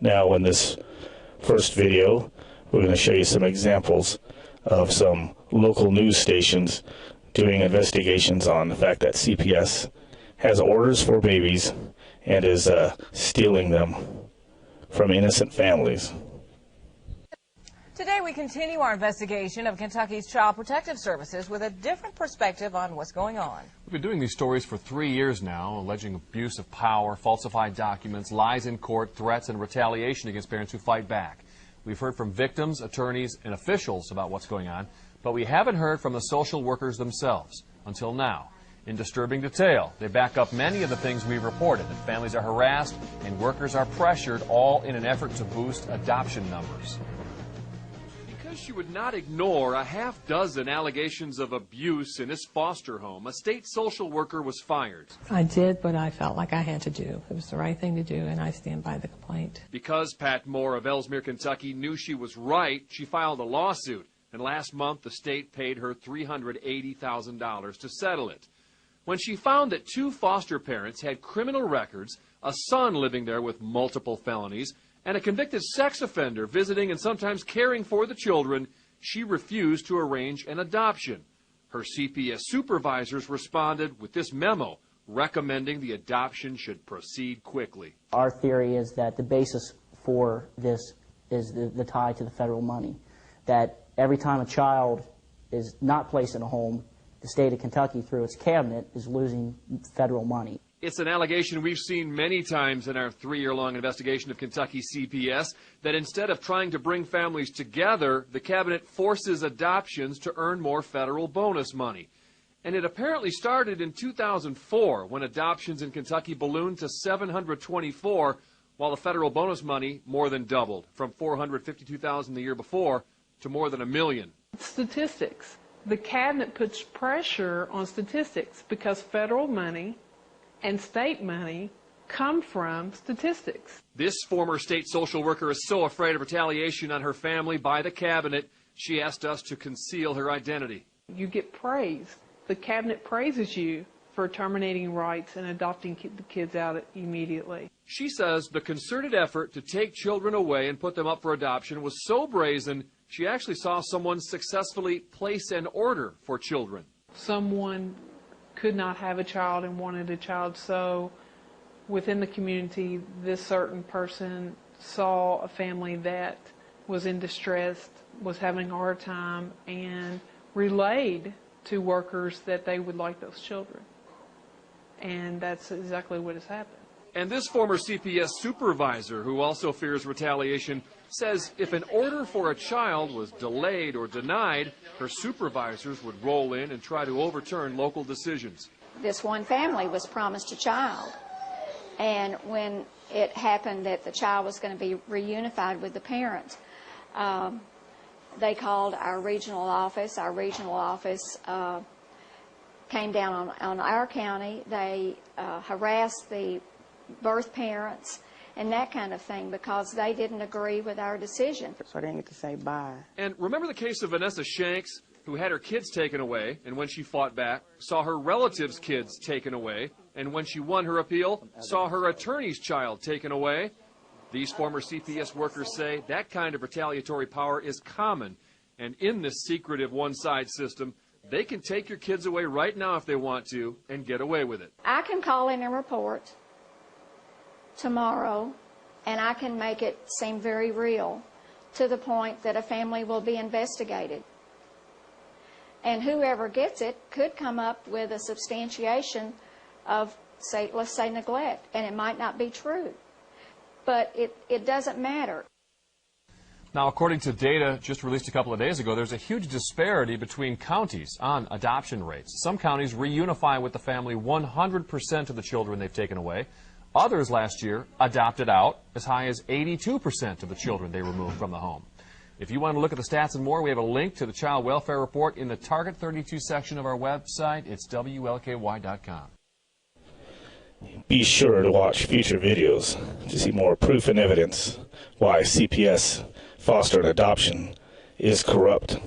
Now, in this first video, we're going to show you some examples of some local news stations doing investigations on the fact that CPS has orders for babies and is stealing them from innocent families. Today we continue our investigation of Kentucky's Child Protective Services with a different perspective on what's going on. We've been doing these stories for 3 years now, alleging abuse of power, falsified documents, lies in court, threats, and retaliation against parents who fight back. We've heard from victims, attorneys, and officials about what's going on, but we haven't heard from the social workers themselves until now. In disturbing detail, they back up many of the things we reported, that families are harassed and workers are pressured, all in an effort to boost adoption numbers. Because she would not ignore a half-dozen allegations of abuse in his foster home, a state social worker was fired. I did what I felt like I had to do. It was the right thing to do, and I stand by the complaint. Because Pat Moore of Ellesmere, Kentucky knew she was right, she filed a lawsuit, and last month the state paid her $380,000 to settle it. When she found that 2 foster parents had criminal records, a son living there with multiple felonies, and a convicted sex offender visiting and sometimes caring for the children, she refused to arrange an adoption. Her CPS supervisors responded with this memo recommending the adoption should proceed quickly. Our theory is that the basis for this is the tie to the federal money, that every time a child is not placed in a home, the state of Kentucky, through its cabinet, is losing federal money. It's an allegation we've seen many times in our 3-year-long investigation of Kentucky CPS, that instead of trying to bring families together, the cabinet forces adoptions to earn more federal bonus money. And it apparently started in 2004, when adoptions in Kentucky ballooned to 724, while the federal bonus money more than doubled, from $452,000 the year before to more than $1 million. Statistics. The cabinet puts pressure on statistics because federal money and state money come from statistics. This former state social worker is so afraid of retaliation on her family by the cabinet, she asked us to conceal her identity. You get praise. The cabinet praises you for terminating rights and adopting the kids out immediately. She says the concerted effort to take children away and put them up for adoption was so brazen, she actually saw someone successfully place an order for children. Someone could not have a child and wanted a child, so within the community, this certain person saw a family that was in distress, was having a hard time, and relayed to workers that they would like those children. And that's exactly what has happened. And this former CPS supervisor, who also fears retaliation, says if an order for a child was delayed or denied, her supervisors would roll in and try to overturn local decisions. This one family was promised a child, and when it happened that the child was going to be reunified with the parents, they called our regional office. Our regional office came down on our county. They harassed the birth parents and that kind of thing because they didn't agree with our decision. So I didn't get to say bye. And remember the case of Vanessa Shanks, who had her kids taken away, and when she fought back, saw her relatives' kids taken away, and when she won her appeal, saw her attorney's child taken away? These former CPS workers say that kind of retaliatory power is common, and in this secretive one-side system, they can take your kids away right now if they want to and get away with it. I can call in and report tomorrow, and I can make it seem very real to the point that a family will be investigated. And whoever gets it could come up with a substantiation of, say, let's say neglect, and it might not be true. But it doesn't matter. Now, according to data just released a couple of days ago, there's a huge disparity between counties on adoption rates. Some counties reunify with the family 100% of the children they've taken away. Others last year adopted out as high as 82% of the children they removed from the home. If you want to look at the stats and more, we have a link to the Child Welfare Report in the Target 32 section of our website. It's WLKY.com. Be sure to watch future videos to see more proof and evidence why CPS foster and adoption is corrupt.